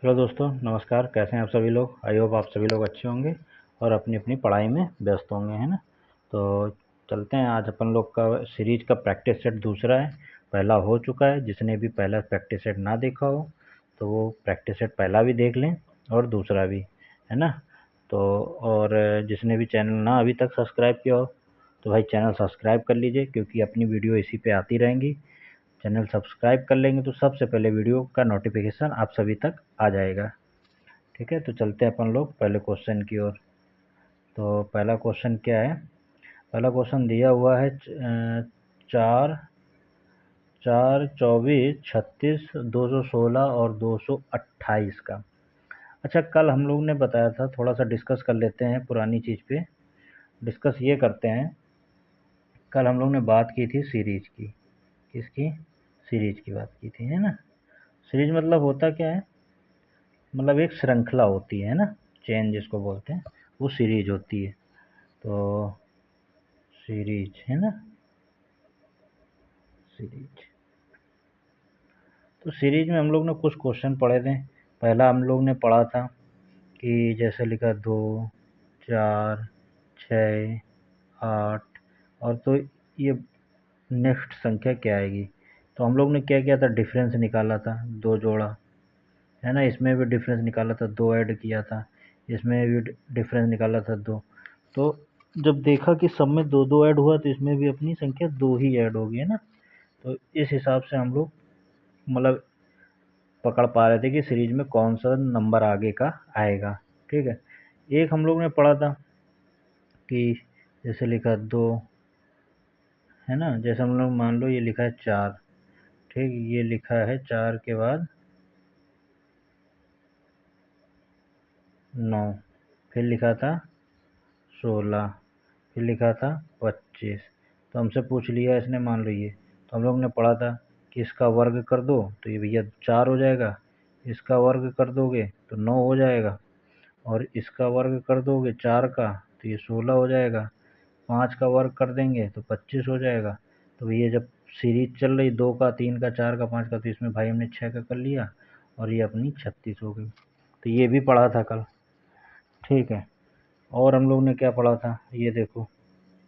Hello दोस्तों, नमस्कार। कैसे हैं आप सभी लोग? आई होप आप सभी लोग अच्छे होंगे और अपनी अपनी पढ़ाई में व्यस्त होंगे, है ना। तो चलते हैं। आज अपन लोग का सीरीज का प्रैक्टिस सेट दूसरा है। पहला हो चुका है। जिसने भी पहला प्रैक्टिस सेट ना देखा हो तो वो प्रैक्टिस सेट पहला भी देख लें और दूसरा भी, है ना। तो और जिसने भी चैनल ना अभी तक सब्सक्राइब किया हो तो भाई चैनल सब्सक्राइब कर लीजिए, क्योंकि अपनी वीडियो इसी पे आती रहेंगी। चैनल सब्सक्राइब कर लेंगे तो सबसे पहले वीडियो का नोटिफिकेशन आप सभी तक आ जाएगा। ठीक है, तो चलते हैं अपन लोग पहले क्वेश्चन की ओर। तो पहला क्वेश्चन क्या है? पहला क्वेश्चन दिया हुआ है 4, 4, 24, 36, 216 और 228 का। अच्छा, कल हम लोग ने बताया था, थोड़ा सा डिस्कस कर लेते हैं पुरानी चीज़ पे। डिस्कस ये करते हैं, कल हम लोग ने बात की थी सीरीज की। किसकी? सीरीज की बात की थी, है ना। सीरीज मतलब होता क्या है? मतलब एक श्रृंखला होती है ना, चेन जिसको बोलते हैं, वो सीरीज होती है। तो सीरीज, है ना, सीरीज। तो सीरीज में हम लोग ने कुछ क्वेश्चन पढ़े थे। पहला हम लोग ने पढ़ा था कि जैसे लिखा 2, 4, 6, 8, और तो ये नेक्स्ट संख्या क्या आएगी। तो हम लोग ने क्या किया था? डिफरेंस निकाला था, दो जोड़ा, है ना। इसमें भी डिफरेंस निकाला था, दो ऐड किया था। इसमें भी डिफरेंस निकाला था, दो। तो जब देखा कि सब में दो दो ऐड हुआ तो इसमें भी अपनी संख्या दो ही ऐड होगी, है ना। तो इस हिसाब से हम लोग मतलब पकड़ पा रहे थे कि सीरीज में कौन सा नंबर आगे का आएगा। ठीक है। एक हम लोग ने पढ़ा था कि जैसे लिखा 2, है ना। जैसे हम लोग मान लो ये लिखा है 4, ठीक। ये लिखा है 4 के बाद 9, फिर लिखा था 16, फिर लिखा था 25। तो हमसे पूछ लिया इसने, मान लो ये। तो हम लोग ने पढ़ा था कि इसका वर्ग कर दो तो ये भैया 4 हो जाएगा। इसका वर्ग कर दोगे तो 9 हो जाएगा। और इसका वर्ग कर दोगे 4 का तो ये 16 हो जाएगा। 5 का वर्ग कर देंगे तो 25 हो जाएगा। तो भैया जब सीरीज चल रही 2 का, 3 का, 4 का, 5 का, तो इसमें भाई हमने 6 का कर लिया और ये अपनी 36 हो गई। तो ये भी पढ़ा था कल, ठीक है। और हम लोग ने क्या पढ़ा था ये देखो,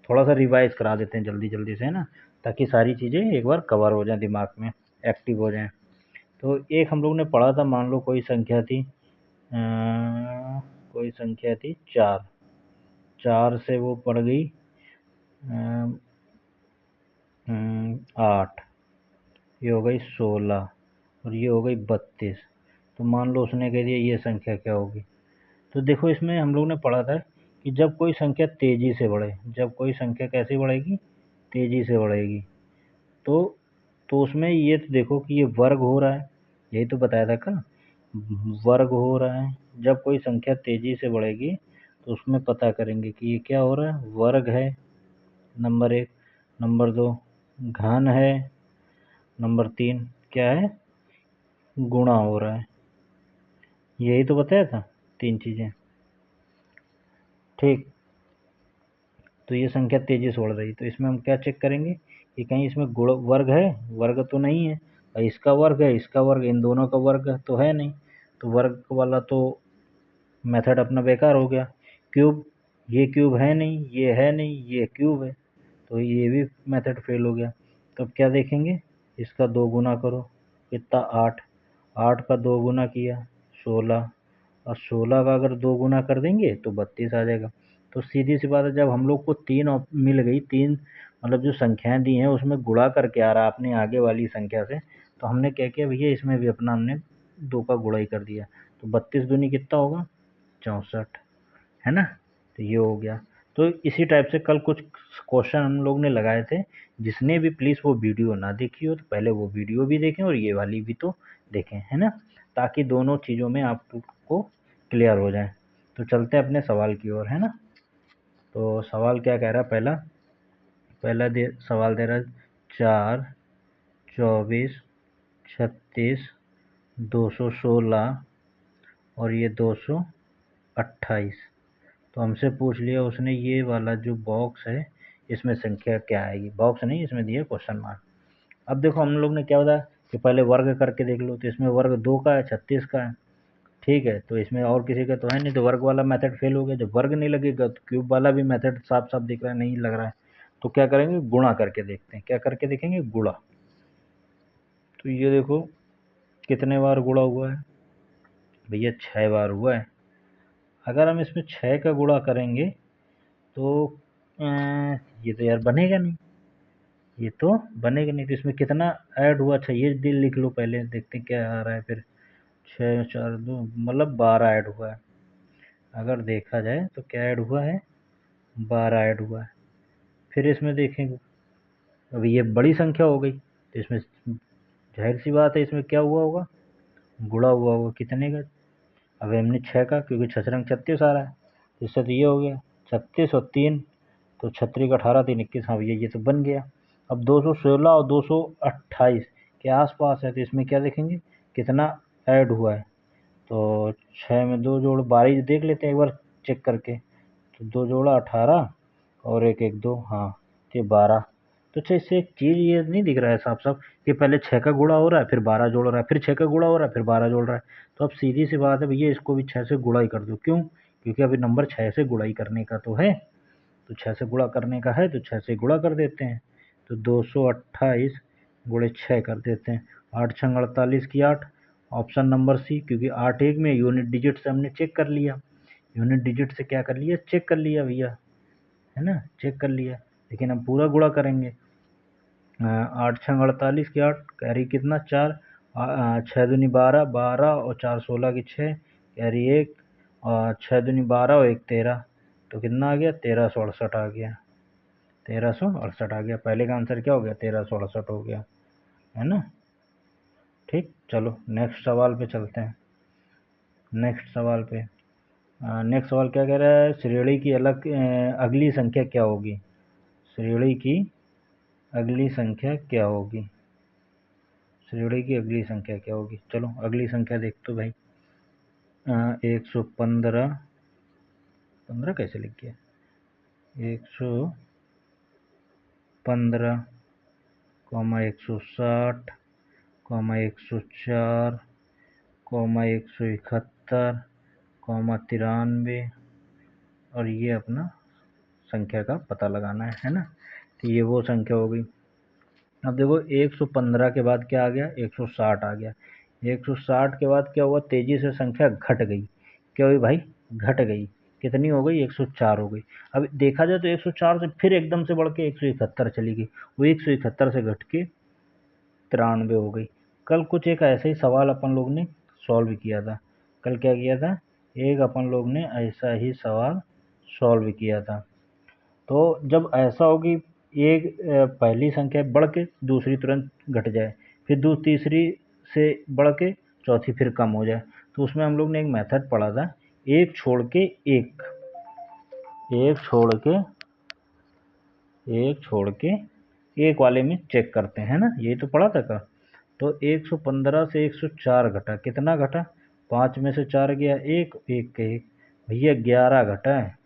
थोड़ा सा रिवाइज करा देते हैं जल्दी जल्दी से, है ना, ताकि सारी चीज़ें एक बार कवर हो जाएं, दिमाग में एक्टिव हो जाएं। तो एक हम लोग ने पढ़ा था, मान लो कोई संख्या थी, कोई संख्या थी 4। 4 से वो पड़ गई 8, ये हो गई 16 और ये हो गई 32। तो मान लो उसने कह दिया ये संख्या क्या होगी। तो देखो इसमें हम लोग ने पढ़ा था कि जब कोई संख्या तेजी से बढ़े, जब कोई संख्या कैसे बढ़ेगी? तेजी से बढ़ेगी। तो उसमें ये तो देखो कि ये वर्ग हो रहा है, यही तो बताया था कल, वर्ग हो रहा है। जब कोई संख्या तेजी से बढ़ेगी तो उसमें पता करेंगे कि ये क्या हो रहा है, वर्ग है, नंबर 1। नंबर 2 घन है। नंबर 3 क्या है? गुणा हो रहा है। यही तो बताया था, तीन चीजें, ठीक। तो ये संख्या तेजी से बढ़ रही, तो इसमें हम क्या चेक करेंगे कि कहीं इसमें गुण वर्ग है? वर्ग तो नहीं है। और इसका वर्ग है, इसका वर्ग, इन दोनों का वर्ग तो है नहीं। तो वर्ग वाला तो मेथड अपना बेकार हो गया। क्यूब, ये क्यूब है नहीं, ये है नहीं, ये क्यूब है, तो ये भी मेथड फेल हो गया। तो अब क्या देखेंगे? इसका 2 गुना करो, कितना? 8। 8 का 2 गुना किया 16, और 16 का अगर 2 गुना कर देंगे तो 32 आ जाएगा। तो सीधी सी बात है, जब हम लोग को तीन मिल गई, तीन मतलब जो संख्याएं दी हैं उसमें गुणा करके आ रहा है अपनी आगे वाली संख्या से, तो हमने क्या किया भैया, इसमें भी अपना हमने 2 का गुणा ही कर दिया। तो 32 दूनी कितना होगा? 64, है ना। तो ये हो गया। तो इसी टाइप से कल कुछ क्वेश्चन हम लोग ने लगाए थे। जिसने भी प्लीज़ वो वीडियो ना देखी हो तो पहले वो वीडियो भी देखें और ये वाली भी तो देखें, है ना, ताकि दोनों चीज़ों में आपको क्लियर हो जाए। तो चलते हैं अपने सवाल की ओर, है ना। तो सवाल क्या कह रहा है? पहला पहला सवाल दे रहा है 4, 24, 36, 216 और ये 228। तो हमसे पूछ लिया उसने ये वाला जो बॉक्स है इसमें संख्या क्या आएगी। बॉक्स नहीं, इसमें दिया क्वेश्चन मार्क। अब देखो हम लोग ने क्या बताया कि पहले वर्ग करके देख लो। तो इसमें वर्ग 2 का है, 36 का है। ठीक है, तो इसमें और किसी का तो है नहीं, तो वर्ग वाला मेथड फेल हो गया। जब वर्ग नहीं लगेगा तो क्यूब वाला भी मेथड साफ साफ दिख रहा है, नहीं लग रहा है। तो क्या करेंगे, गुणा करके देखते हैं। क्या करके देखेंगे, गुणा। तो ये देखो कितने बार गुणा हुआ है भैया, 6 बार हुआ है। अगर हम इसमें 6 का गुणा करेंगे तो ये तो यार बनेगा नहीं, ये तो बनेगा नहीं। तो इसमें कितना ऐड हुआ, अच्छा ये दिल लिख लो पहले, देखते हैं क्या आ रहा है फिर। 6 4 2 मतलब 12 ऐड हुआ है। अगर देखा जाए तो क्या ऐड हुआ है, 12 ऐड हुआ है। फिर इसमें देखेंगे, अभी ये बड़ी संख्या हो गई तो इसमें जाहिर सी बात है इसमें क्या हुआ होगा, गुणा हुआ होगा। कितने का, अब हमने 6 का, क्योंकि 6 रंग 36 आ रहा है, तो इससे तो ये हो गया 36 और 3, तो 36 18 3 21, हाँ भैया ये तो बन गया। अब 216 और 228 के आसपास है, तो इसमें क्या देखेंगे कितना ऐड हुआ है। तो 6 में 2 जोड़ 12 देख लेते हैं एक बार चेक करके। तो 2 जोड़ा 18 और एक 1 2, हाँ तो 12। तो अच्छा इससे एक चीज़ ये नहीं दिख रहा है साफ साफ कि पहले 6 का गुणा हो रहा है, फिर 12 जोड़ रहा है, फिर 6 का गुणा हो रहा है, फिर 12 जोड़ रहा है। तो अब सीधी सी बात है भैया, इसको भी 6 से गुणा ही कर दो। क्यों, क्योंकि अभी नंबर 6 से गुणा ही करने का तो है, तो 6 से गुणा करने का है तो 6 से गुणा कर देते हैं। तो 228 गुणे 6 कर देते हैं। 8 छंग 48 की 8, ऑप्शन नंबर सी, क्योंकि 8 एक में यूनिट डिजिट से हमने चेक कर लिया, यूनिट डिजिट से क्या कर लिया, चेक कर लिया भैया, है ना, चेक कर लिया। लेकिन हम पूरा गुणा करेंगे। 8 छंग 48 की 8, कैरी कितना 4, 6 दूनी 12, 12 और 4 16 की 6, कैरी 1, और 6 दूनी 12 और 1 13, तो कितना आ गया 1368 आ गया, 1368 आ गया। पहले का आंसर क्या हो गया, 1368 हो गया, है ना। ठीक, चलो नेक्स्ट सवाल पे चलते हैं। नेक्स्ट सवाल पे, नेक्स्ट सवाल क्या कह रहा है, श्रेणी की अगली संख्या क्या होगी। श्रेणी की अगली संख्या क्या होगी, श्रेणी की अगली संख्या क्या होगी। चलो अगली संख्या देख तो भाई, 115, 15 कैसे लिख गया, 115, 160, 104, 171, 93, और ये अपना संख्या का पता लगाना है ना। तो ये वो संख्या हो गई। अब देखो 115 के बाद क्या आ गया, 160 आ गया। 160 के बाद क्या हुआ, तेजी से संख्या घट गई। क्या हुई भाई, घट गई। कितनी हो गई, 104 हो गई। अब देखा जाए तो 104 से फिर एकदम से बढ़ के 171 चली गई, वो 171 से घट के 93 हो गई। कल कुछ एक ऐसे ही सवाल अपन लोग ने सॉल्व किया था। कल क्या किया था, एक अपन लोग ने ऐसा ही सवाल सॉल्व किया था। तो जब ऐसा हो कि एक पहली संख्या बढ़ के दूसरी तुरंत घट जाए, फिर तीसरी से बढ़ के चौथी फिर कम हो जाए, तो उसमें हम लोग ने एक मेथड पढ़ा था, एक छोड़ के एक, एक छोड़ के एक छोड़ के एक वाले में चेक करते हैं ना, यही तो पढ़ा था का। तो 115 से 104 घटा, कितना घटा, 5 में से 4 गया, एक एक के एक, भैया 11 घटा है।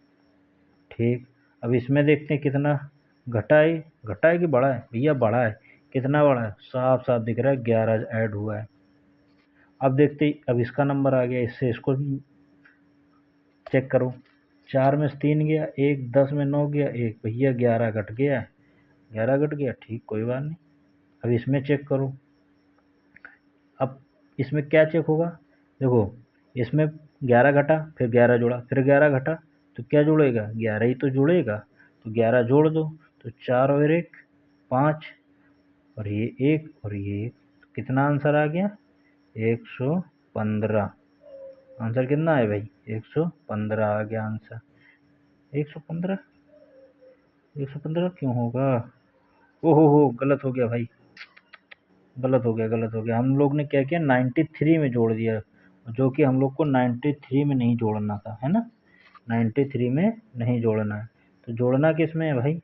ठीक, अब इसमें देखते हैं कितना घटा है कि बढ़ा है, भैया बढ़ा है। कितना बढ़ा है, साफ साफ दिख रहा है 11 ऐड हुआ है। अब देखते ही अब इसका नंबर आ गया, इससे इसको चेक करो। 4 में से 3 गया, एक 10 में 9 गया, एक भैया 11 घट गया, 11 घट गया, ठीक कोई बात नहीं। अब इसमें चेक करो, अब इसमें क्या चेक होगा, देखो इसमें 11 घटा, फिर 11 जोड़ा, फिर 11 घटा, तो क्या जुड़ेगा, 11 ही तो जुड़ेगा। तो 11 जोड़ दो, तो 4 और 1 5, और ये 1 और ये 1, तो कितना आंसर आ गया, 115। आंसर कितना है भाई, 115 आ गया आंसर। 115, 115 क्यों होगा, ओहो हो गलत हो गया भाई, गलत हो गया, गलत हो गया। हम लोग ने क्या किया, 93 में जोड़ दिया, जो कि हम लोग को 93 में नहीं जोड़ना था, है ना, 93 में नहीं जोड़ना है। तो जोड़ना किस में है भाई,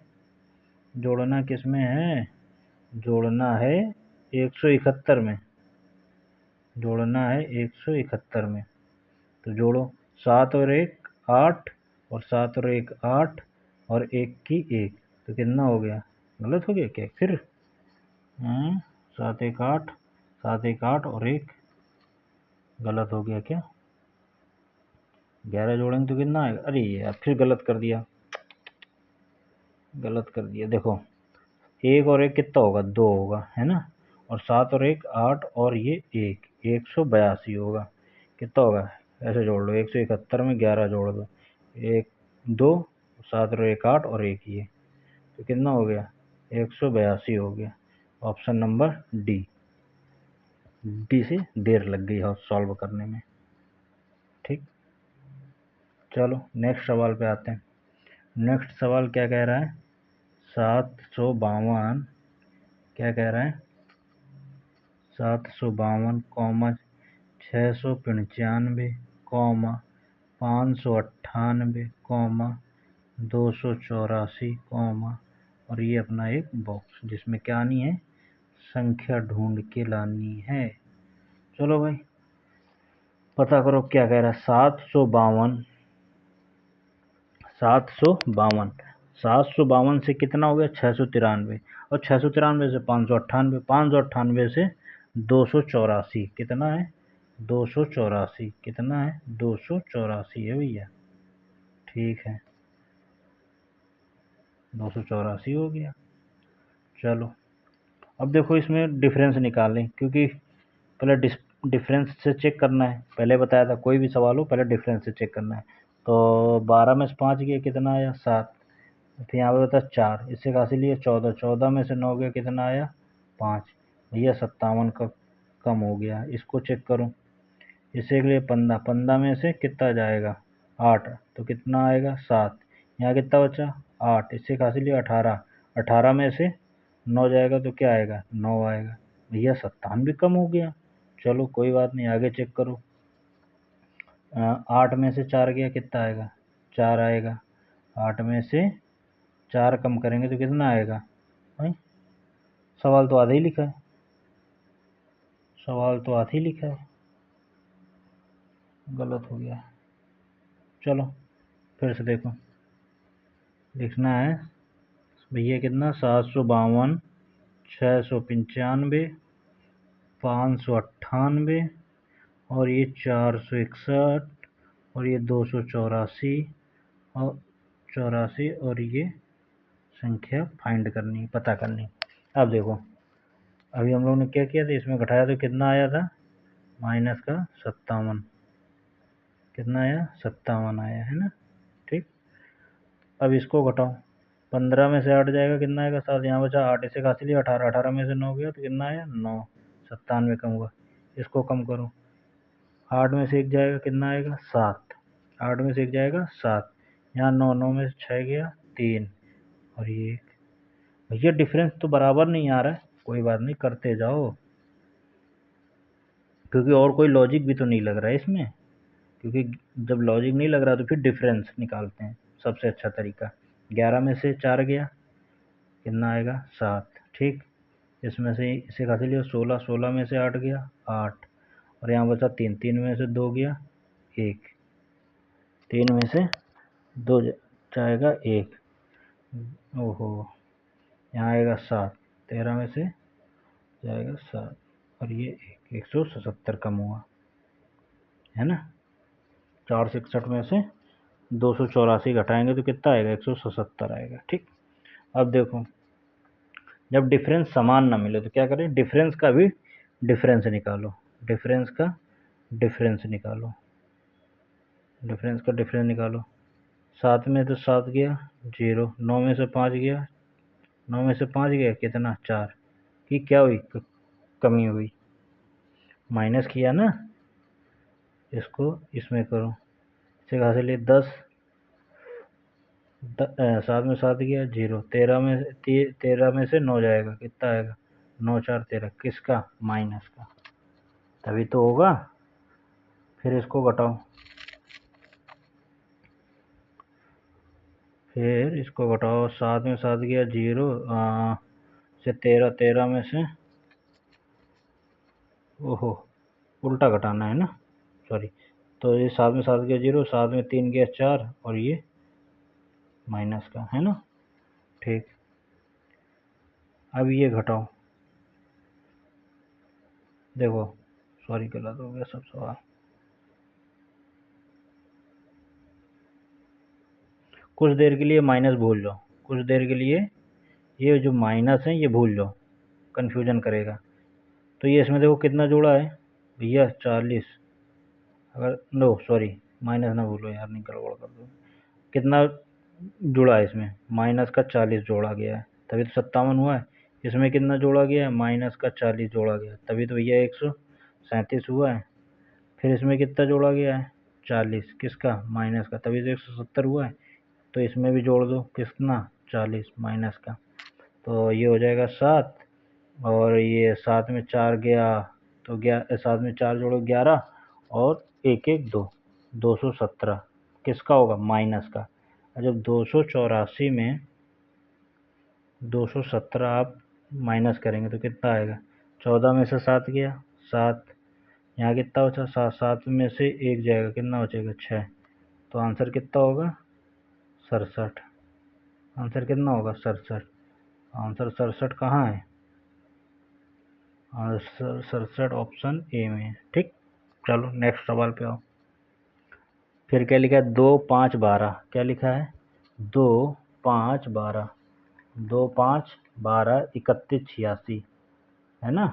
जोड़ना किस में है, जोड़ना है 171 में, जोड़ना है 171 में। तो जोड़ो, 7 और 1 8, और 7 और 1 8, और 1 की 1, तो कितना हो गया, गलत हो गया क्या फिर, 7 1 8, 7 1 8 और 1 गलत हो गया क्या, 11 जोड़ेंगे तो कितना आएगा? अरे यार फिर गलत कर दिया, देखो 1 और 1 कितना होगा? 2 होगा, है ना। और 7 और 1 8, और ये 1 182 होगा। कितना होगा? ऐसे जोड़ लो, 171 में 11 जोड़ दो, 1 2 7 और 1 8 और 1 ये, तो कितना हो गया? 182 हो गया। Option number D. डी से देर लग गई है सॉल्व करने में। ठीक, चलो नेक्स्ट सवाल पे आते हैं। नेक्स्ट सवाल क्या कह रहा है? 752, क्या कह रहा है? 752, 695, 598, 284, और ये अपना एक बॉक्स जिसमें क्या आनी है? संख्या ढूंढ के लानी है। चलो भाई पता करो क्या कह रहा है। 752 से कितना हो गया? 693, और 693 से 598, 598 से 284, कितना है? 284, कितना है? 284 है भैया। ठीक है, 284 हो गया। चलो अब देखो इसमें डिफरेंस निकालें, क्योंकि पहले डिफरेंस से चेक करना है। पहले बताया था कोई भी सवाल हो पहले डिफरेंस से चेक करना है। तो 12 में से 5 गया, कितना आया? 7। फिर यहाँ पे बता 4, इससे कहाँ से लिए? 14, 14 में से 9 गया, कितना आया? 5। भैया 57 का कम हो गया, इसको चेक करो। इससे के लिए 15, 15 में से कितना जाएगा? 8, तो कितना आएगा? 7। यहाँ कितना बचा? 8, इससे कहाँ से लिया? 18, 18 में से 9 जाएगा तो क्या आएगा? 9 आएगा। भैया 57 भी कम हो गया। चलो कोई बात नहीं, आगे चेक करो। 8 में से 4 गया, कितना आएगा? 4 आएगा। 8 में से 4 कम करेंगे तो कितना आएगा? भाई सवाल तो आधा ही लिखा है, सवाल तो आधा ही लिखा है, गलत हो गया। चलो फिर से देखो, लिखना है भैया कितना? 752, 695, 598, और ये 461, और ये 284, और 84, और ये संख्या फाइंड करनी, पता करनी। अब देखो अभी हम लोगों ने क्या किया था, इसमें घटाया तो कितना आया था? माइनस का 57, कितना आया? 57 आया, है ना। ठीक, अब इसको घटाओ। 15 में से 8 जाएगा, कितना आएगा? 7। यहाँ बचा 8, इसे कहा लिया 18, 18 में से 9 गया तो कितना आया? 9। 97 कम हुआ, इसको कम करो। 8 में से 1 जाएगा, कितना आएगा? 7। 8 में से 1 जाएगा 7। यहाँ 9, 9 में से 6 गया 3, और ये 1। भैया डिफरेंस तो बराबर नहीं आ रहा है, कोई बात नहीं करते जाओ, क्योंकि और कोई लॉजिक भी तो नहीं लग रहा है इसमें। क्योंकि जब लॉजिक नहीं लग रहा तो फिर डिफरेंस निकालते हैं, सबसे अच्छा तरीका। 11 में से 4 गया, कितना आएगा? 7। ठीक, इसमें से इसे खा लिया 16, 16 में से 8 गया 8, और यहाँ बचा 3, 3 में से 2 गया 1, 3 में से 2 जाएगा 1, ओहो, यहाँ आएगा 7, 13 में से जाएगा 7, और ये 177 कम हुआ, है ना। 461 में से 284 घटाएंगे तो कितना आएगा? 177 आएगा। ठीक, अब देखो जब डिफरेंस समान ना मिले तो क्या करें? डिफरेंस का भी डिफरेंस निकालो, डिफरेंस का डिफरेंस निकालो, डिफरेंस का डिफरेंस निकालो। 7 में तो 7 गया 0, 9 में से 5 गया, 9 में से 5 गया, कितना? 4 की क्या हुई? कमी हुई, माइनस किया ना, इसको इसमें करो। इसे कहाँ से लिए? 10, 7 में 7 गया 0, 13 में से 9 जाएगा, कितना आएगा? 9 4 13, किसका? माइनस का, तभी तो होगा। फिर इसको घटाओ, फिर इसको घटाओ। 7 में 7 गया 0, से 13, 13 में से, ओहो उल्टा घटाना है ना, सॉरी। तो ये 7 में 7 गया 0, 7 में 3 गया 4, और ये माइनस का, है ना। ठीक, अब ये घटाओ, देखो सॉरी गलत हो गया सब सवाल। कुछ देर के लिए माइनस भूल जाओ, कुछ देर के लिए ये जो माइनस है ये भूल जाओ, कन्फ्यूजन करेगा। तो ये इसमें देखो कितना जोड़ा है भैया 40, अगर नो सॉरी माइनस ना भूलो यार, नहीं गड़बड़ कर दो। कितना जुड़ा है इसमें, माइनस का 40 जोड़ा गया है, तभी तो 57 हुआ है। इसमें कितना जोड़ा गया है, माइनस का 40 जोड़ा गया है, तभी तो भैया 137 हुआ है। फिर इसमें कितना जोड़ा गया है 40, किसका, माइनस का, तभी तो 170 हुआ है। तो इसमें भी जोड़ दो कितना 40 माइनस का, तो ये हो जाएगा 7, और ये 7 में 4 गया तो 7 में 4 जोड़ो 11, और 1 1 2, 217 किसका होगा, माइनस का। और जब 284 में 217 आप माइनस करेंगे तो कितना आएगा, 14 में से 7 गया 7, यहाँ कितना बचा 7, 7 में से 1 जाएगा, कितना बचेगा 6। तो आंसर कितना होगा 67, आंसर कितना होगा 67, आंसर 67 कहाँ है, आंसर 67 ऑप्शन ए में है। ठीक, चलो नेक्स्ट सवाल पे आओ। फिर क्या लिखा है 2 5 12, क्या लिखा है 2 5 12, 2 5 12 31 86 है ना।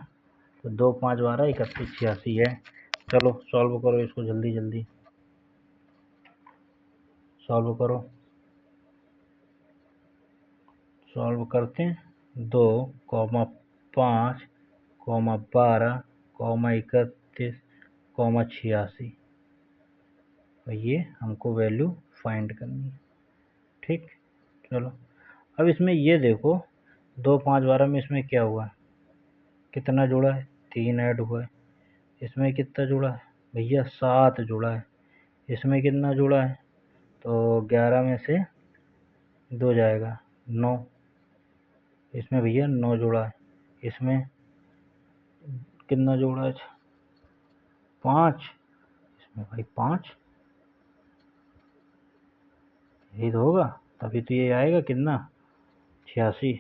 तो 2 5 12 31 86 है। चलो सॉल्व करो इसको, जल्दी जल्दी सॉल्व करो। सॉल्व करते हैं 2 5 12 31 86, और ये हमको वैल्यू फाइंड करनी है। ठीक, चलो अब इसमें ये देखो 2 5 12 में इसमें क्या हुआ है, कितना जुड़ा है 3 ऐड हुआ है। इसमें कितना जुड़ा है भैया 7 जुड़ा है। इसमें कितना जुड़ा है, तो 11 में से 2 जाएगा 9, इसमें भैया 9 जुड़ा है। इसमें कितना जोड़ा है 5, इसमें भाई 5, यही तो होगा, तभी तो ये आएगा कितना 86।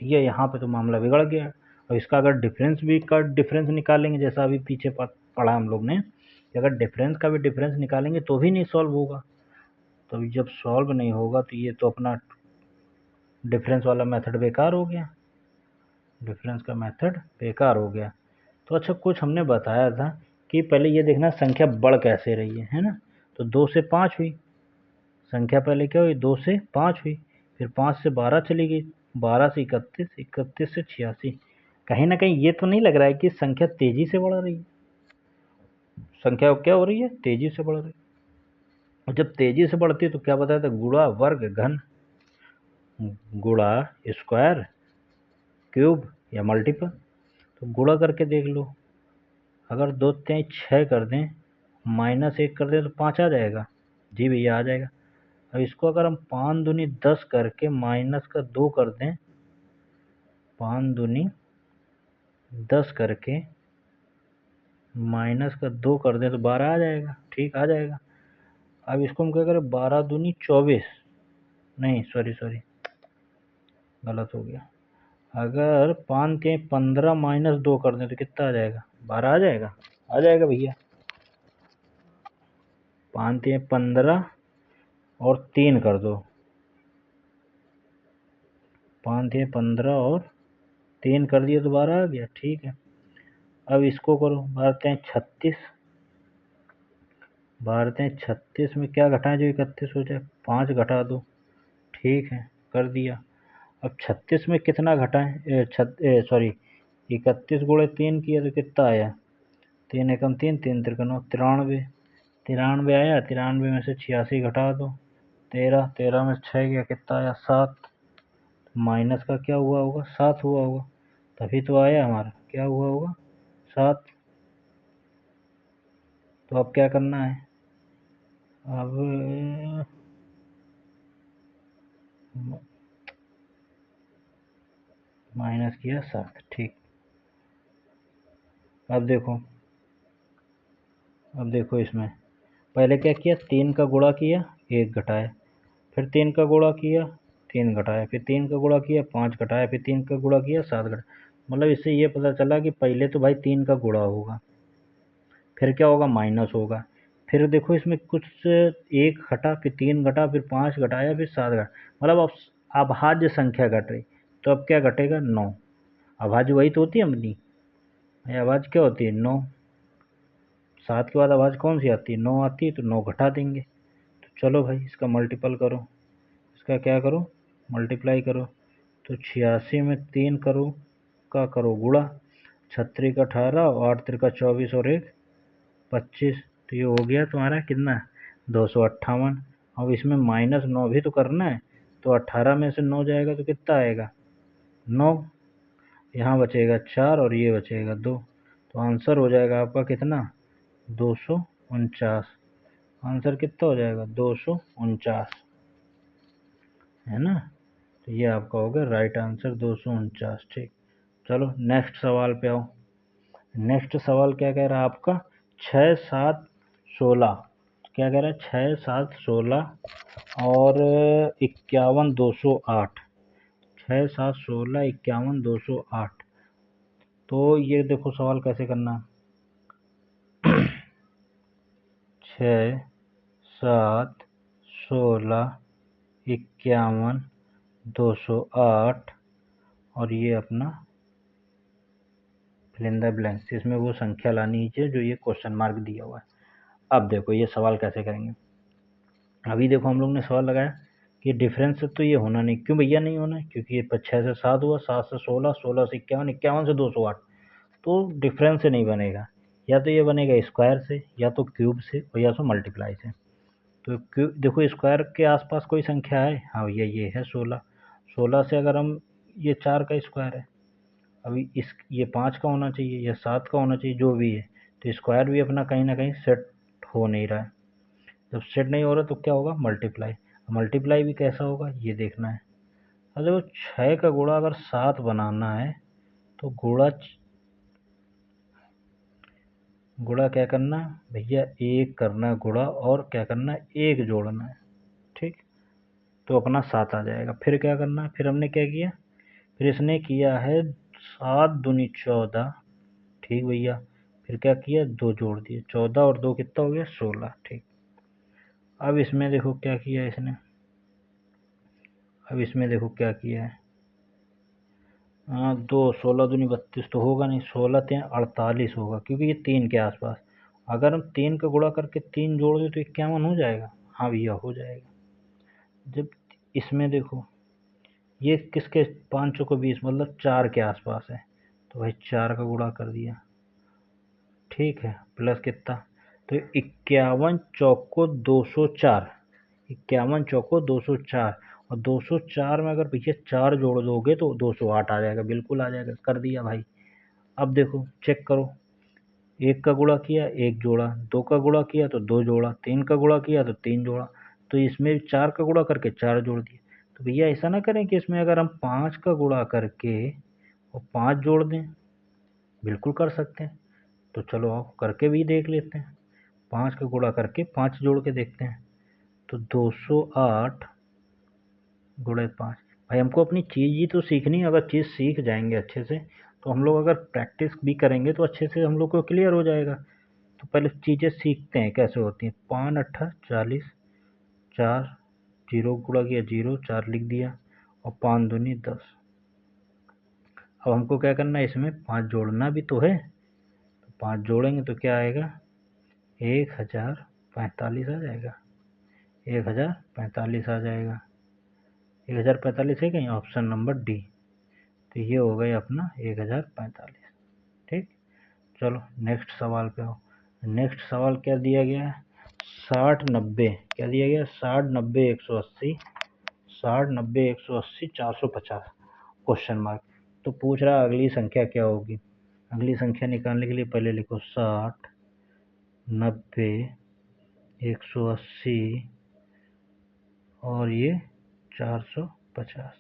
भैया यहाँ पे तो मामला बिगड़ गया। और इसका अगर डिफरेंस निकालेंगे, जैसा अभी पीछे पढ़ा हम लोग ने कि अगर डिफरेंस का भी डिफरेंस निकालेंगे तो भी नहीं सॉल्व होगा। तो जब सॉल्व नहीं होगा तो ये तो अपना डिफरेंस वाला मेथड बेकार हो गया, डिफरेंस का मेथड बेकार हो गया। तो अच्छा कुछ हमने बताया था कि पहले ये देखना संख्या बढ़ कैसे रही है ना। तो 2 से 5 हुई संख्या, पहले क्या हुई 2 से 5 हुई, फिर 5 से 12 चली गई, 12 से 31, 31 से 86। कहीं ना कहीं ये तो नहीं लग रहा है कि संख्या तेजी से बढ़ रही है, संख्या क्या हो रही है तेजी से बढ़ रही है। और जब तेजी से बढ़ती है तो क्या बताया था, गुणा वर्ग घन, गुणा स्क्वायर क्यूब या मल्टीपल। तो गुणा करके देख लो, अगर 2 3 6 कर दें, -1 कर दें तो 5 आ जाएगा, जी भैया आ जाएगा। अब इसको अगर हम 5 दूनी 10 करके माइनस का 2 कर दें, 5 दूनी 10 करके माइनस का 2 कर दें तो 12 आ जाएगा, ठीक आ जाएगा। अब इसको हम क्या करें, 12 दूनी 24, नहीं सॉरी गलत हो गया। अगर 5 के 15 माइनस 2 कर दें तो कितना आ जाएगा, 12 आ जाएगा, आ जाएगा भैया। 5 के 15 और 3 कर दो, 5 के 15 और 3 कर दिया तो 12 आ गया, ठीक है। अब इसको करो, 12 36, 36 में क्या घटाएं जो 31 हो जाए, 5 घटा दो, ठीक है कर दिया। अब 36 में कितना घटाएं, सॉरी 31 गुणे 3 किया तो कितना आया, 3 एकम 3, 3 त्रिक 9, 93 आया। 93 में से 86 घटा दो, 13, 13 में 6 गया, कितना आया 7। माइनस का क्या हुआ होगा 7 हुआ होगा, तभी तो आया हमारा, क्या हुआ होगा 7। तो अब क्या करना है, अब माइनस किया 7, ठीक। अब देखो इसमें पहले क्या किया, 3 का गुणा किया 1 घटाया, फिर 3 का गुणा किया 3 घटाया, फिर 3 का गुणा किया 5 घटाया, फिर 3 का गुणा किया 7 घटाया। मतलब इससे ये पता चला कि पहले तो भाई 3 का गुणा होगा, फिर क्या होगा माइनस होगा, फिर देखो इसमें कुछ 1 घटा, फिर 3 घटा, फिर 5 घटाया, फिर 7 घटा, मतलब अब अभाज्य संख्या घट रही। तो अब क्या घटेगा? 9। अभाज्य वही तो होती है अपनी, अभाज्य क्या होती है? 9। 7 के बाद अभाज्य कौन सी आती है? 9 आती है, तो 9 घटा देंगे। तो चलो भाई इसका मल्टीपल करो, इसका क्या करो? मल्टीप्लाई करो। तो 86 में 3 करो का करो गुणा, 36 का 18, 8 त्रिका 24 और 1 25। तो ये हो गया तुम्हारा कितना? 258। अब इसमें -9 भी तो करना है, तो 18 में से 9 जाएगा तो कितना आएगा? 9। यहाँ बचेगा 4 और ये बचेगा 2। तो आंसर हो जाएगा आपका कितना? 249। आंसर कितना हो जाएगा? 249, है ना? तो ये आपका हो गया राइट आंसर 249। ठीक, चलो नेक्स्ट सवाल पे आओ। नेक्स्ट सवाल क्या कह रहा है आपका? 6 7 16। क्या कह रहा है? 6 7 16 और 51 208। 6 7 16 51 208। तो ये देखो सवाल कैसे करना। 6 7 16 51 208 और ये अपना फिल इन द ब्लैंक्स, इसमें वो संख्या लानी चाहिए जो ये क्वेश्चन मार्क दिया हुआ है। अब देखो ये सवाल कैसे करेंगे। अभी देखो हम लोग ने सवाल लगाया कि डिफरेंस तो ये होना नहीं, क्यों भैया नहीं होना है? क्योंकि ये 6 से 7 हुआ, 7 से 16, 16 से 51, 51 से 208। तो डिफरेंस से नहीं बनेगा, या तो ये बनेगा स्क्वायर से, या तो क्यूब से, और या तो मल्टीप्लाई से। तो देखो स्क्वायर के आसपास कोई संख्या है? हाँ भैया ये है 16। 16 से अगर हम, ये 4 का स्क्वायर है, अभी इस ये 5 का होना चाहिए या 7 का होना चाहिए, जो भी है। तो स्क्वायर भी अपना कहीं ना कहीं सेट हो नहीं रहा है। जब सेट नहीं हो रहा तो क्या होगा? मल्टीप्लाई। मल्टीप्लाई भी कैसा होगा ये देखना है। अब देखो 6 का गुणा अगर 7 बनाना है तो गुणा क्या करना है भैया? 1 करना है गुणा, और क्या करना है? 1 जोड़ना है। ठीक, तो अपना 7 आ जाएगा। फिर क्या करना है? फिर हमने क्या किया? फिर इसने किया है 7 दूनी 14। ठीक भैया, फिर क्या किया? 2 जोड़ दिए, 14 और 2 कितना हो गया? 16। ठीक, अब इसमें देखो क्या किया इसने। अब इसमें देखो क्या किया है। हाँ, 2 16 दूनी 32 तो होगा नहीं, 16 3 48 होगा, क्योंकि ये 3 के आसपास। अगर हम 3 का गुणा करके 3 जोड़ दें तो 51 हो जाएगा। हाँ भैया हो जाएगा। जब इसमें देखो ये किसके 5 चौको 20, मतलब 4 के आसपास है, तो भाई 4 का गुणा कर दिया। ठीक है, प्लस कितना? तो 51 चौको 204। 51 चौको 204, और 204 में अगर पीछे 4 जोड़ दोगे तो 208 आ जाएगा, बिल्कुल आ जाएगा। कर दिया भाई। अब देखो चेक करो, 1 का गुणा किया 1 जोड़ा, 2 का गुणा किया तो 2 जोड़ा, 3 का गुणा किया तो 3 जोड़ा, तो इसमें 4 का गुणा करके 4 जोड़ दिए। तो भैया ऐसा ना करें कि इसमें अगर हम 5 का गुणा करके और 5 जोड़ दें, बिल्कुल कर सकते हैं। तो चलो आओ करके भी देख लेते हैं। 5 का गुणा करके 5 जोड़ के देखते हैं। तो 208 गुणे 5। भाई हमको अपनी चीज़ ही तो सीखनी है। अगर चीज़ सीख जाएंगे अच्छे से, तो हम लोग अगर प्रैक्टिस भी करेंगे तो अच्छे से हम लोग को क्लियर हो जाएगा। तो पहले चीज़ें सीखते हैं कैसे होती हैं। 5 8 40, 4 जीरो गुणा किया 0, 4 लिख दिया, और 5 दूनी 10। अब हमको क्या करना है? इसमें 5 जोड़ना भी तो है। तो 5 जोड़ेंगे तो क्या आएगा? 1045 आ जाएगा। 1045 आ जाएगा। 1045 है कहीं? Option number D. तो ये हो गया अपना 1045। ठीक, चलो नेक्स्ट सवाल पे आओ। नेक्स्ट सवाल क्या दिया गया है? 60 90। क्या दिया गया? 60 90 180, 60 90 180 450 क्वेश्चन मार्क। तो पूछ रहा है अगली संख्या क्या होगी। अगली संख्या निकालने के लिए पहले लिखो 60 90 180 और ये 450,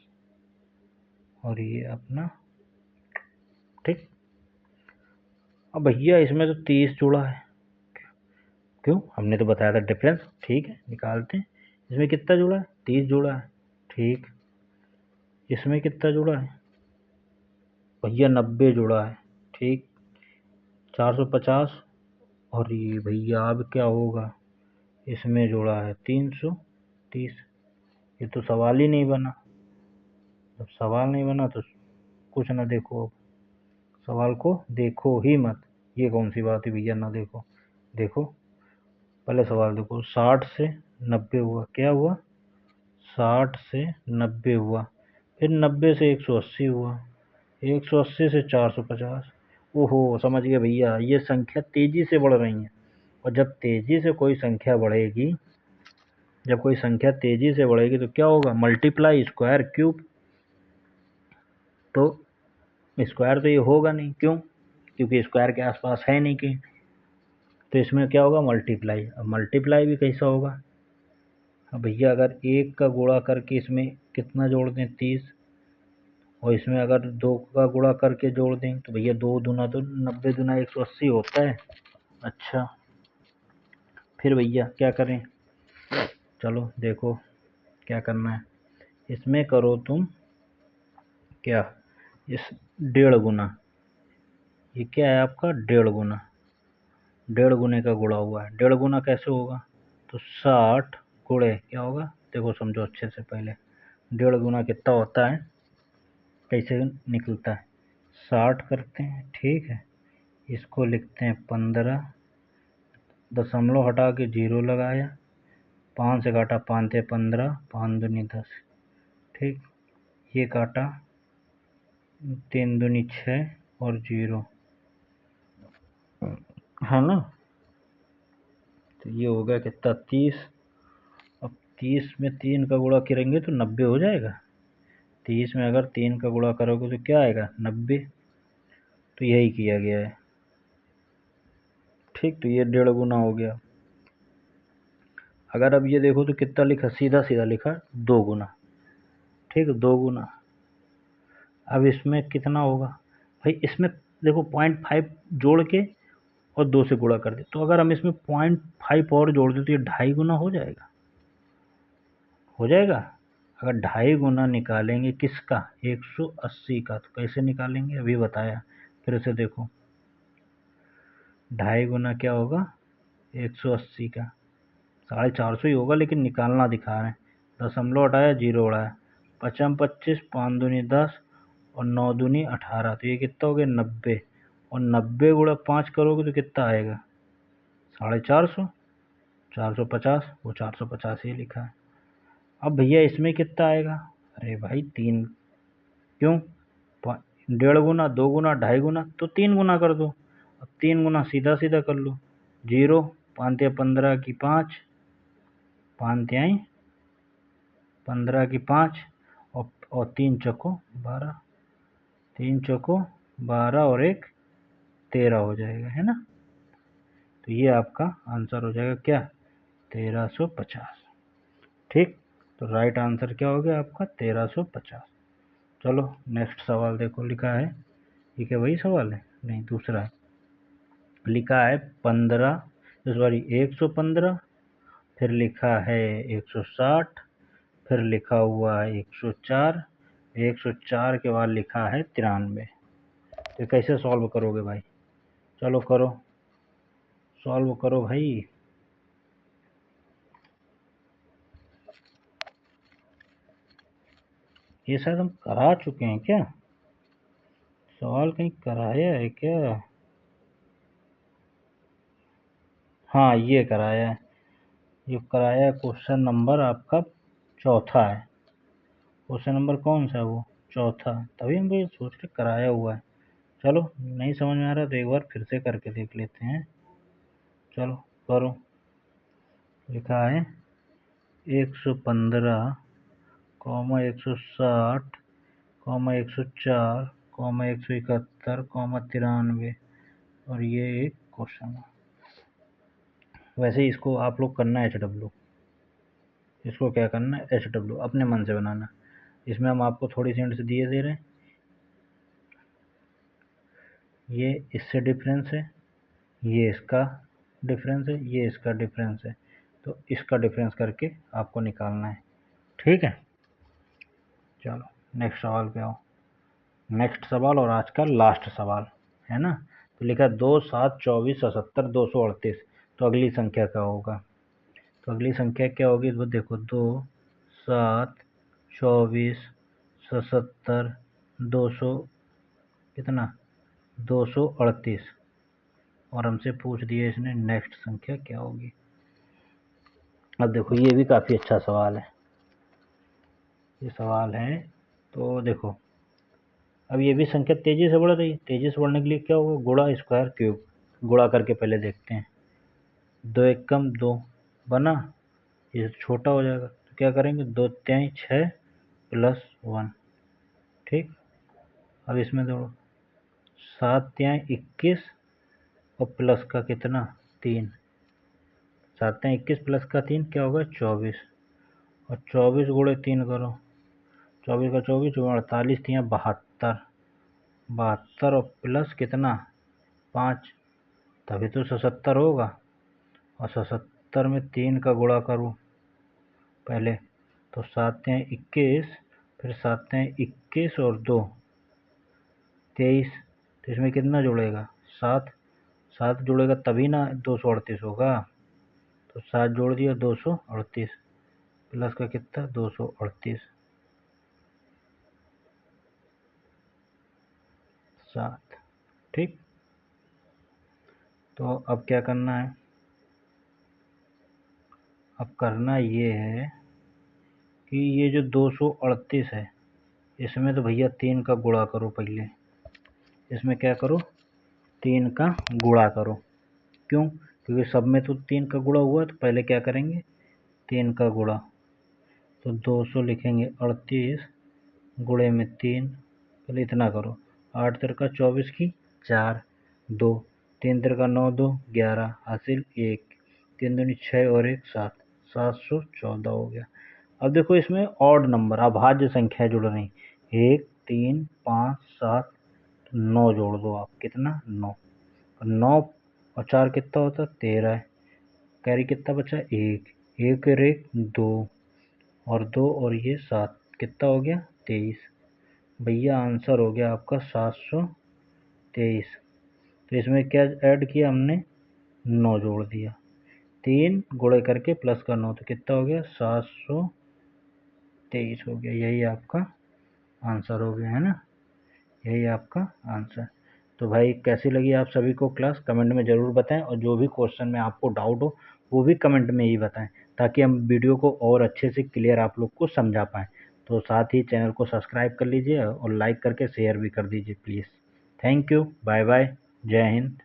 और ये अपना। ठीक, अब भैया इसमें तो 30 जुड़ा है। क्यों? हमने तो बताया था डिफरेंस। ठीक है, निकालते हैं। इसमें कितना जुड़ा है? 30 जुड़ा है। ठीक, इसमें कितना जुड़ा है? भैया 90 जुड़ा है। ठीक, 450 और ये भैया अब क्या होगा, इसमें जोड़ा है 330। ये तो सवाल ही नहीं बना। जब सवाल नहीं बना तो कुछ ना देखो, अब सवाल को देखो ही मत। ये कौन सी बात है भैया, ना देखो। देखो पहले सवाल देखो, 60 से 90 हुआ, क्या हुआ, 60 से 90 हुआ, फिर 90 से 180 हुआ, 180 से 450। ओहो समझ गए भैया, ये संख्या तेजी से बढ़ रही है। और जब तेजी से कोई संख्या बढ़ेगी, जब कोई संख्या तेजी से बढ़ेगी तो क्या होगा, मल्टीप्लाई स्क्वायर क्यूब। तो स्क्वायर तो ये होगा नहीं, क्यों, क्योंकि स्क्वायर के आसपास है नहीं कहीं। तो इसमें क्या होगा, मल्टीप्लाई। अब मल्टीप्लाई भी कैसा होगा, अब भैया अगर 1 का गुणा करके इसमें कितना जोड़ दें, 30, और इसमें अगर 2 का गुणा करके जोड़ दें तो भैया 2 दूना तो 90 दूना 180 होता है। अच्छा फिर भैया क्या करें, चलो देखो क्या करना है। इसमें करो तुम क्या, इस 1.5 गुना, ये क्या है आपका 1.5 गुना, 1.5 गुने का गुणा हुआ है। 1.5 गुना कैसे होगा, तो 60 गुणे क्या होगा, देखो समझो अच्छे से पहले, 1.5 गुना कितना होता है, कैसे निकलता है, 60 करते हैं, ठीक है, इसको लिखते हैं 15, दशमलव हटा के 0 लगाया, 5 से काटा, 5 × 15, 5 दूनी 10, ठीक, ये काटा, 3 दूनी 6 और 0, है ना। तो ये हो गया कितना, 30। अब 30 में 3 का गुणा करेंगे तो 90 हो जाएगा। 30 में अगर 3 का गुणा करोगे तो क्या आएगा, 90। तो यही किया गया है, ठीक। तो ये 1.5 गुना हो गया। अगर अब ये देखो तो कितना लिखा, सीधा सीधा लिखा 2 गुना, ठीक, 2 गुना। अब इसमें कितना होगा भाई, इसमें देखो 0.5 जोड़ के और 2 से गुणा कर दे, तो अगर हम इसमें 0.5 और जोड़ दें तो ये 2.5 गुना हो जाएगा, हो जाएगा। अगर 2.5 गुना निकालेंगे किसका, 180 का, तो कैसे निकालेंगे अभी बताया, फिर से देखो, 2.5 गुना क्या होगा, 180 का, 450 ही होगा, लेकिन निकालना दिखा रहे हैं। दशमलव हटाया, 0 उड़ाया, 5 25, 5 दूनी 10 और 9 दूनी 18, तो ये कितना हो गया, 90। और 90 गुणा 5 करोगे तो कितना आएगा, 450, 450, वो 450 ही लिखा है। अब भैया इसमें कितना आएगा, अरे भाई 3, क्यों, 1.5 गुना, 2 गुना, 2.5 गुना, तो 3 गुना कर दो। अब 3 गुना सीधा सीधा कर लो, 0, 5 × 15 की 5, 5 × 15 की 5, और 3 चौको 12, 3 चौको 12 और 1 13 हो जाएगा, है ना। तो ये आपका आंसर हो जाएगा क्या, 1350, ठीक। तो राइट आंसर क्या हो गया आपका, 1350। चलो नेक्स्ट सवाल देखो, लिखा है, ये क्या वही सवाल है, नहीं दूसरा है, लिखा है 15, सॉरी 115, फिर लिखा है 160, फिर लिखा हुआ है 104, 104 के बाद लिखा है 93। तो कैसे सॉल्व करोगे भाई, चलो करो, सॉल्व करो भाई। ये शायद हम करा चुके हैं क्या, सवाल कहीं कराया है क्या, हाँ ये कराया है, ये कराया, क्वेश्चन नंबर आपका चौथा है, क्वेश्चन नंबर कौन सा है वो, चौथा, तभी हम भी सोच के कराया हुआ है। चलो नहीं समझ में आ रहा तो एक बार फिर से करके देख लेते हैं, चलो करो। लिखा है 115, 160, 104, 171, 93, और ये एक क्वेश्चन है। वैसे ही इसको आप लोग करना है HW, इसको क्या करना है, HW अपने मन से बनाना। इसमें हम आपको थोड़ी सी हिंट्स दिए दे रहे हैं, ये इससे डिफरेंस है, ये इसका डिफरेंस है, ये इसका डिफरेंस है, तो इसका डिफरेंस करके आपको निकालना है, ठीक है। चलो नेक्स्ट सवाल पे आओ, नेक्स्ट सवाल और आज का लास्ट सवाल, है ना। तो लिखा 2, 7, 24, 77, 238। तो अगली संख्या क्या होगा? तो अगली संख्या क्या होगी? वो देखो 2, 7, 24, 77, 200 कितना 238। और हमसे पूछ दिया इसने नेक्स्ट संख्या क्या होगी। अब देखो ये भी काफ़ी अच्छा सवाल है, ये सवाल है। तो देखो अब ये भी संख्या तेजी से बढ़ रही है, तेजी से बढ़ने के लिए क्या होगा? गुणा स्क्वायर क्यूब। गुणा करके पहले देखते हैं। 2 एकम 2 बना, ये छोटा हो जाएगा तो क्या करेंगे? 2 तिहाई 6 प्लस 1। ठीक, अब इसमें देखो 7 तिहाई 21 और प्लस का कितना 3। 7 तिहाई 21 प्लस का 3 क्या होगा? 24। और 24 गुणे 3 करो, 24 का 24 और 48 तिहाई 72। 72 और प्लस कितना 5, तभी तो 77 होगा। और 77 में 3 का गुणा करूँ पहले, तो 7 तिहाई 21, फिर 7 तिहाई 21 और 2 23। तो इसमें कितना जुड़ेगा? 7। 7 जुड़ेगा तभी ना 238 होगा। तो 7 जोड़ दिया 238 प्लस का कितना 238 7। ठीक, तो अब क्या करना है? अब करना ये है कि ये जो 238 है इसमें तो भैया 3 का गुणा करो पहले। इसमें क्या करो? 3 का गुणा करो। क्यों? क्योंकि सब में तो 3 का गुणा हुआ, तो पहले क्या करेंगे? 3 का गुणा। तो 200 लिखेंगे 38 गुणे में 3। पहले इतना करो, 8 तिरका 24 की 4, 2, 3 तिरका 9, 2 11, हासिल 1, 3 दूनी 6 और 1 7, 714 हो गया। अब देखो इसमें ऑड नंबर अभाज्य संख्या जुड़ रही, 1, 3, 5, 7, 9 जोड़ दो आप, कितना 9। 9 और 4 कितना होता? 13 है। कैरी कितना बचा? 1, 1 और 1 2, और 2 और ये 7, कितना हो गया? 23। भैया आंसर हो गया आपका 723। तो इसमें क्या ऐड किया हमने? 9 जोड़ दिया, 3 गुणे करके प्लस का 9, तो कितना हो गया? 723 हो गया। यही आपका आंसर हो गया है ना, यही आपका आंसर। तो भाई कैसी लगी आप सभी को क्लास? कमेंट में ज़रूर बताएं, और जो भी क्वेश्चन में आपको डाउट हो वो भी कमेंट में ही बताएं, ताकि हम वीडियो को और अच्छे से क्लियर आप लोग को समझा पाएँ। तो साथ ही चैनल को सब्सक्राइब कर लीजिए और लाइक करके शेयर भी कर दीजिए please. Thank you, bye bye, जय हिंद।